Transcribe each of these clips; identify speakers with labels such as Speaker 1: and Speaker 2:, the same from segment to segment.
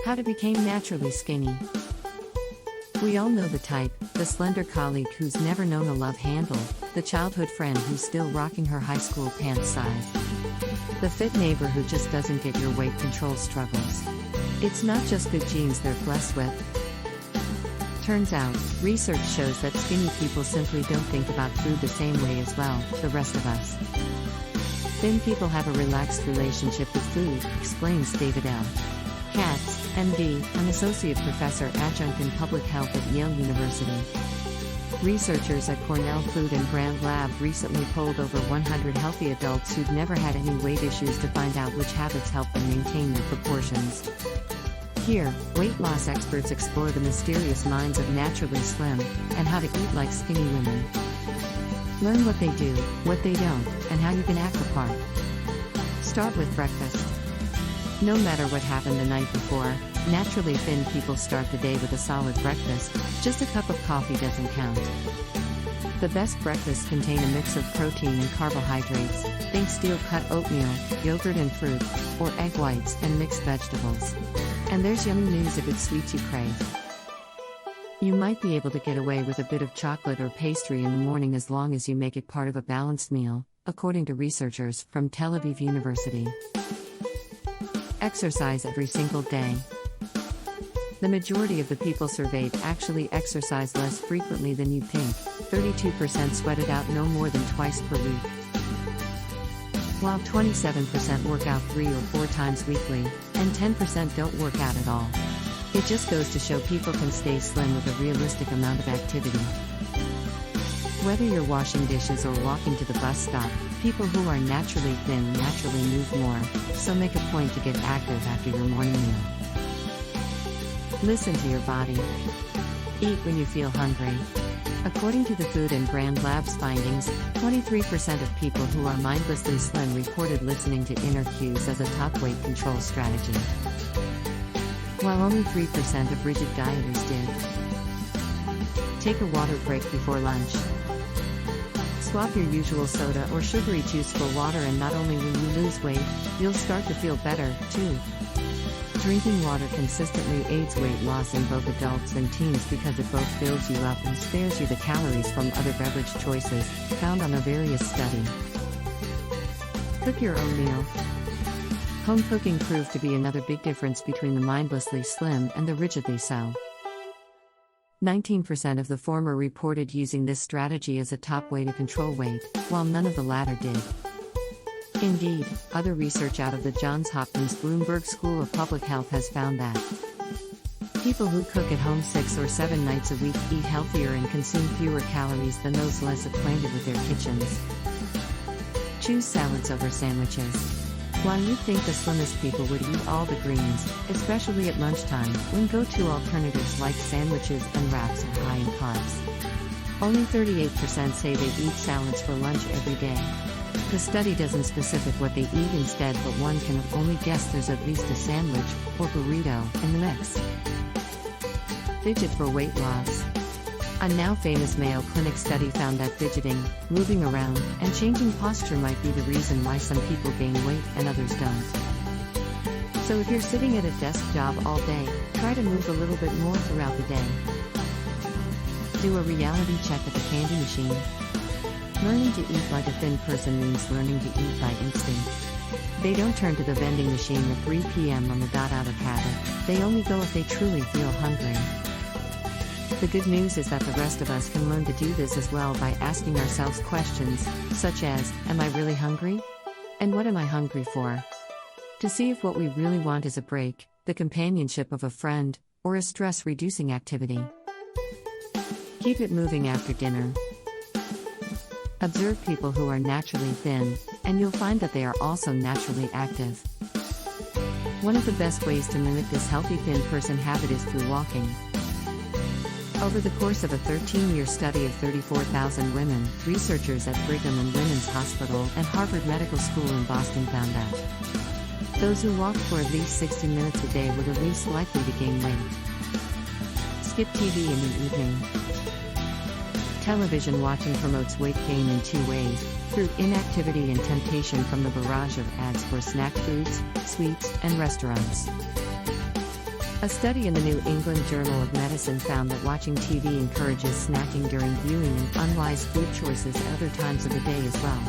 Speaker 1: How to become naturally skinny. We all know the type, the slender colleague who's never known a love handle, the childhood friend who's still rocking her high school pants size. The fit neighbor who just doesn't get your weight control struggles. It's not just good genes they're blessed with. Turns out, research shows that skinny people simply don't think about food the same way as well, the rest of us. Thin people have a relaxed relationship with food, explains David L. Katz, MD, an associate professor adjunct in public health at Yale University. Researchers at Cornell Food and Brand Lab recently polled over 100 healthy adults who'd never had any weight issues to find out which habits help them maintain their proportions. Here, weight loss experts explore the mysterious minds of naturally slim, and how to eat like skinny women. Learn what they do, what they don't, and how you can act the part. Start with breakfast. No matter what happened the night before, naturally thin people start the day with a solid breakfast. Just a cup of coffee doesn't count. The best breakfasts contain a mix of protein and carbohydrates. Think steel-cut oatmeal, yogurt and fruit, or egg whites and mixed vegetables. And there's yummy news if it's sweets you crave. You might be able to get away with a bit of chocolate or pastry in the morning as long as you make it part of a balanced meal, according to researchers from Tel Aviv University. Exercise every single day. The majority of the people surveyed actually exercise less frequently than you'd think. 32% sweated out no more than twice per week, while 27% work out 3 or 4 times weekly, and 10% don't work out at all. It just goes to show people can stay slim with a realistic amount of activity. Whether you're washing dishes or walking to the bus stop, people who are naturally thin naturally move more, so make a point to get active after your morning meal. Listen to your body. Eat when you feel hungry. According to the Food and Brand Lab's findings, 23% of people who are mindlessly slim reported listening to inner cues as a top weight control strategy, while only 3% of rigid dieters did. Take a water break before lunch. Swap your usual soda or sugary juice for water, and not only will you lose weight, you'll start to feel better, too. Drinking water consistently aids weight loss in both adults and teens because it both fills you up and spares you the calories from other beverage choices, found on a various study. Cook your own meal. Home cooking proved to be another big difference between the mindlessly slim and the rigidly so. 19% of the former reported using this strategy as a top way to control weight, while none of the latter did. Indeed, other research out of the Johns Hopkins Bloomberg School of Public Health has found that people who cook at home 6 or 7 nights a week eat healthier and consume fewer calories than those less acquainted with their kitchens. Choose salads over sandwiches. While you'd think the slimmest people would eat all the greens, especially at lunchtime, when go-to alternatives like sandwiches and wraps are high in carbs. Only 38% say they eat salads for lunch every day. The study doesn't specify what they eat instead, but one can only guess there's at least a sandwich or burrito in the mix. Fidget for weight loss. A now famous Mayo Clinic study found that fidgeting, moving around, and changing posture might be the reason why some people gain weight and others don't. So if you're sitting at a desk job all day, try to move a little bit more throughout the day. Do a reality check at the candy machine. Learning to eat like a thin person means learning to eat by instinct. They don't turn to the vending machine at 3 p.m. on the dot out of habit, they only go if they truly feel hungry. The good news is that the rest of us can learn to do this as well by asking ourselves questions, such as, am I really hungry? And what am I hungry for? To see if what we really want is a break, the companionship of a friend, or a stress-reducing activity. Keep it moving after dinner. Observe people who are naturally thin, and you'll find that they are also naturally active. One of the best ways to mimic this healthy thin person habit is through walking. Over the course of a 13-year study of 34,000 women, researchers at Brigham and Women's Hospital and Harvard Medical School in Boston found that those who walked for at least 60 minutes a day were the least likely to gain weight. Skip TV in the evening. Television watching promotes weight gain in 2 ways, through inactivity and temptation from the barrage of ads for snack foods, sweets, and restaurants. A study in the New England Journal of Medicine found that watching TV encourages snacking during viewing and unwise food choices at other times of the day as well.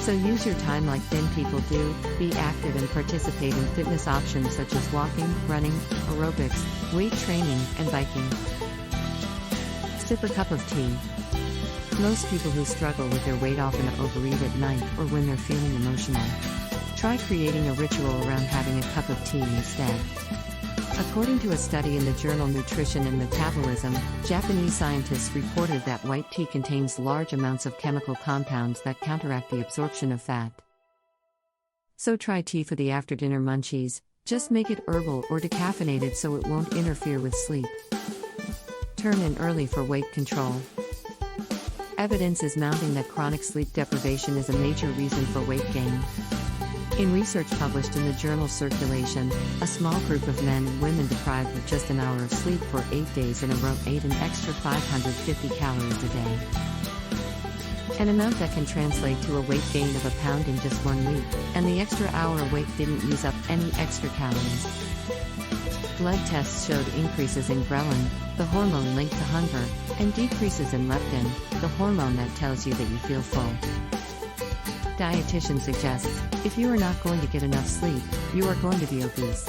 Speaker 1: So use your time like thin people do, be active and participate in fitness options such as walking, running, aerobics, weight training, and biking. Sip a cup of tea. Most people who struggle with their weight often overeat at night or when they're feeling emotional. Try creating a ritual around having a cup of tea instead. According to a study in the journal Nutrition and Metabolism, Japanese scientists reported that white tea contains large amounts of chemical compounds that counteract the absorption of fat. So try tea for the after-dinner munchies, just make it herbal or decaffeinated so it won't interfere with sleep. Turn in early for weight control. Evidence is mounting that chronic sleep deprivation is a major reason for weight gain. In research published in the journal Circulation, a small group of men and women deprived of just an hour of sleep for 8 days in a row ate an extra 550 calories a day. An amount that can translate to a weight gain of a pound in just 1 week, and the extra hour awake didn't use up any extra calories. Blood tests showed increases in ghrelin, the hormone linked to hunger, and decreases in leptin, the hormone that tells you that you feel full. Dietitian suggests, if you are not going to get enough sleep, you are going to be obese.